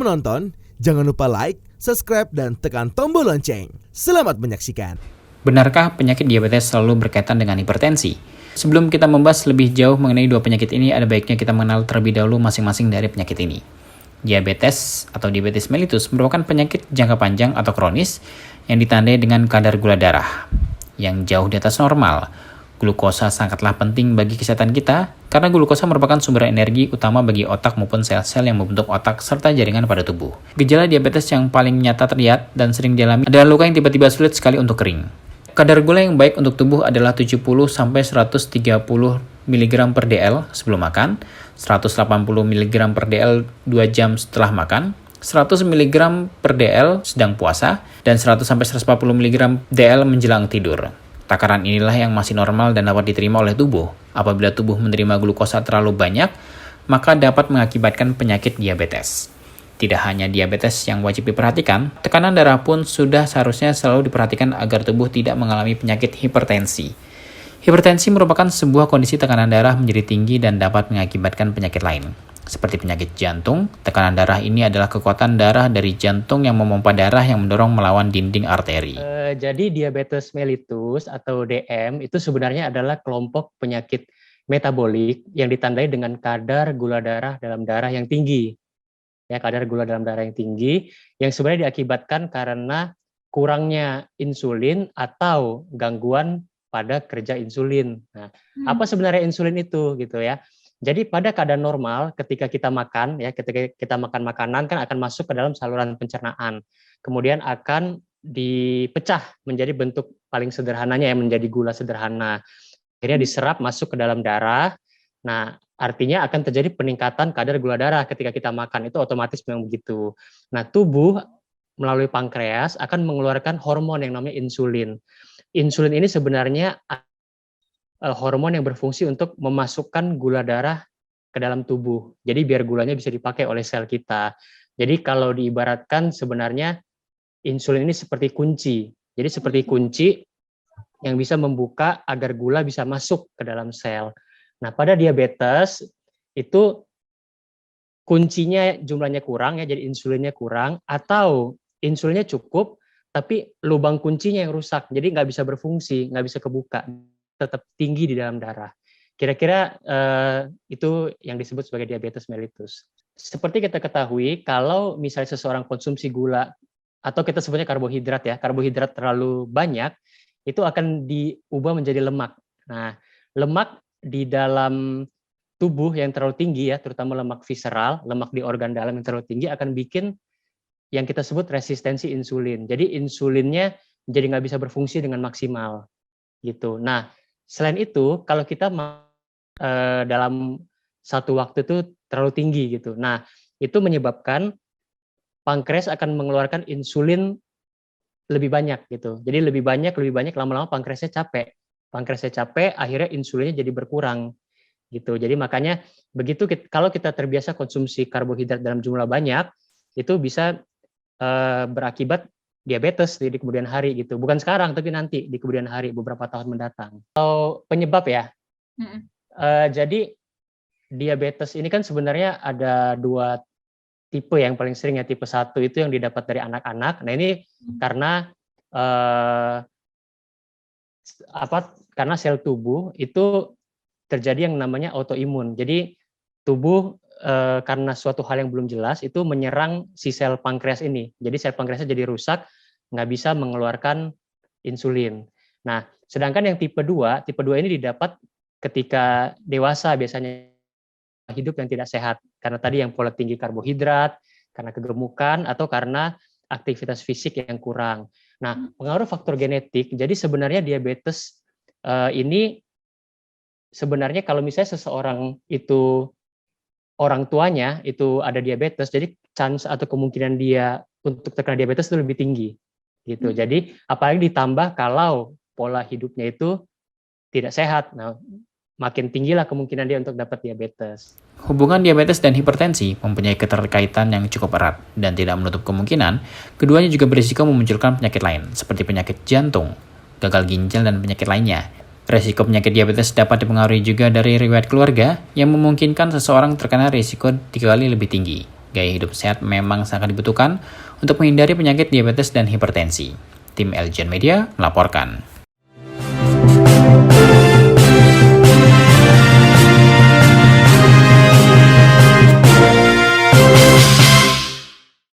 menonton, jangan lupa like, subscribe, dan tekan tombol lonceng. Selamat menyaksikan. Benarkah penyakit diabetes selalu berkaitan dengan hipertensi? Sebelum kita membahas lebih jauh mengenai dua penyakit ini, ada baiknya kita mengenal terlebih dahulu masing-masing dari penyakit ini. Diabetes atau diabetes mellitus merupakan penyakit jangka panjang atau kronis yang ditandai dengan kadar gula darah yang jauh di atas normal. Glukosa sangatlah penting bagi kesehatan kita karena glukosa merupakan sumber energi utama bagi otak maupun sel-sel yang membentuk otak serta jaringan pada tubuh. Gejala diabetes yang paling nyata terlihat dan sering dialami adalah luka yang tiba-tiba sulit sekali untuk kering. Kadar gula yang baik untuk tubuh adalah 70-130 mg per dl sebelum makan, 180 mg per dl 2 jam setelah makan, 100 mg per dl sedang puasa, dan 100-140 mg dl menjelang tidur. Takaran inilah yang masih normal dan dapat diterima oleh tubuh. Apabila tubuh menerima glukosa terlalu banyak, maka dapat mengakibatkan penyakit diabetes. Tidak hanya diabetes yang wajib diperhatikan, tekanan darah pun sudah seharusnya selalu diperhatikan agar tubuh tidak mengalami penyakit hipertensi. Hipertensi merupakan sebuah kondisi tekanan darah menjadi tinggi dan dapat mengakibatkan penyakit lain. Seperti penyakit jantung, tekanan darah ini adalah kekuatan darah dari jantung yang memompa darah yang mendorong melawan dinding arteri. Jadi diabetes mellitus atau DM itu sebenarnya adalah kelompok penyakit metabolik yang ditandai dengan kadar gula darah dalam darah yang tinggi. Ya, kadar gula dalam darah yang tinggi yang sebenarnya diakibatkan karena kurangnya insulin atau gangguan pada kerja insulin. Nah, apa sebenarnya insulin itu gitu ya? Jadi pada keadaan normal ketika kita makan ya, ketika kita makan makanan kan akan masuk ke dalam saluran pencernaan. Kemudian akan dipecah menjadi bentuk paling sederhananya yang menjadi gula sederhana. Akhirnya diserap masuk ke dalam darah. Nah, artinya akan terjadi peningkatan kadar gula darah ketika kita makan, itu otomatis memang begitu. Nah, tubuh melalui pankreas akan mengeluarkan hormon yang namanya insulin. Insulin ini sebenarnya hormon yang berfungsi untuk memasukkan gula darah ke dalam tubuh. Jadi biar gulanya bisa dipakai oleh sel kita. Jadi kalau diibaratkan sebenarnya insulin ini seperti kunci. Jadi seperti kunci yang bisa membuka agar gula bisa masuk ke dalam sel. Nah, pada diabetes itu kuncinya jumlahnya kurang ya, jadi insulinnya kurang, atau insulinnya cukup tapi lubang kuncinya yang rusak, jadi nggak bisa berfungsi, nggak bisa kebuka, tetap tinggi di dalam darah. Kira-kira itu yang disebut sebagai diabetes mellitus. Seperti kita ketahui, kalau misalnya seseorang konsumsi gula atau kita sebutnya karbohidrat ya, karbohidrat terlalu banyak, itu akan diubah menjadi lemak. Nah, lemak di dalam tubuh yang terlalu tinggi ya, terutama lemak visceral, lemak di organ dalam yang terlalu tinggi akan bikin yang kita sebut resistensi insulin. Jadi insulinnya jadi nggak bisa berfungsi dengan maksimal gitu. Nah, selain itu kalau kita dalam satu waktu itu terlalu tinggi gitu. Nah, itu menyebabkan pankreas akan mengeluarkan insulin lebih banyak gitu. Jadi lebih banyak lama-lama pankreasnya capek. Pankreasnya capek, akhirnya insulinnya jadi berkurang gitu. Jadi makanya begitu kalau kita terbiasa konsumsi karbohidrat dalam jumlah banyak, itu bisa berakibat diabetes di kemudian hari gitu. Bukan sekarang, tapi nanti di kemudian hari beberapa tahun mendatang. Kalau penyebab ya, jadi diabetes ini kan sebenarnya ada dua tipe yang paling sering ya. Tipe 1 itu yang didapat dari anak-anak. Nah ini karena karena sel tubuh itu terjadi yang namanya autoimun. Jadi tubuh karena suatu hal yang belum jelas itu menyerang si sel pankreas ini. Jadi sel pankreasnya jadi rusak, nggak bisa mengeluarkan insulin. Nah, sedangkan yang tipe 2 ini didapat ketika dewasa, biasanya hidup yang tidak sehat. Karena tadi yang pola tinggi karbohidrat, karena kegemukan, atau karena aktivitas fisik yang kurang. Nah, pengaruh faktor genetik, jadi sebenarnya diabetes ini sebenarnya kalau misalnya seseorang itu orang tuanya itu ada diabetes, jadi chance atau kemungkinan dia untuk terkena diabetes itu lebih tinggi gitu. Jadi apalagi ditambah kalau pola hidupnya itu tidak sehat, nah makin tinggilah kemungkinan dia untuk dapat diabetes. Hubungan diabetes dan hipertensi mempunyai keterkaitan yang cukup erat dan tidak menutup kemungkinan keduanya juga berisiko memunculkan penyakit lain seperti penyakit jantung, gagal ginjal, dan penyakit lainnya. Risiko penyakit diabetes dapat dipengaruhi juga dari riwayat keluarga yang memungkinkan seseorang terkena risiko 3 kali lebih tinggi. Gaya hidup sehat memang sangat dibutuhkan untuk menghindari penyakit diabetes dan hipertensi. Tim Eljan Media melaporkan.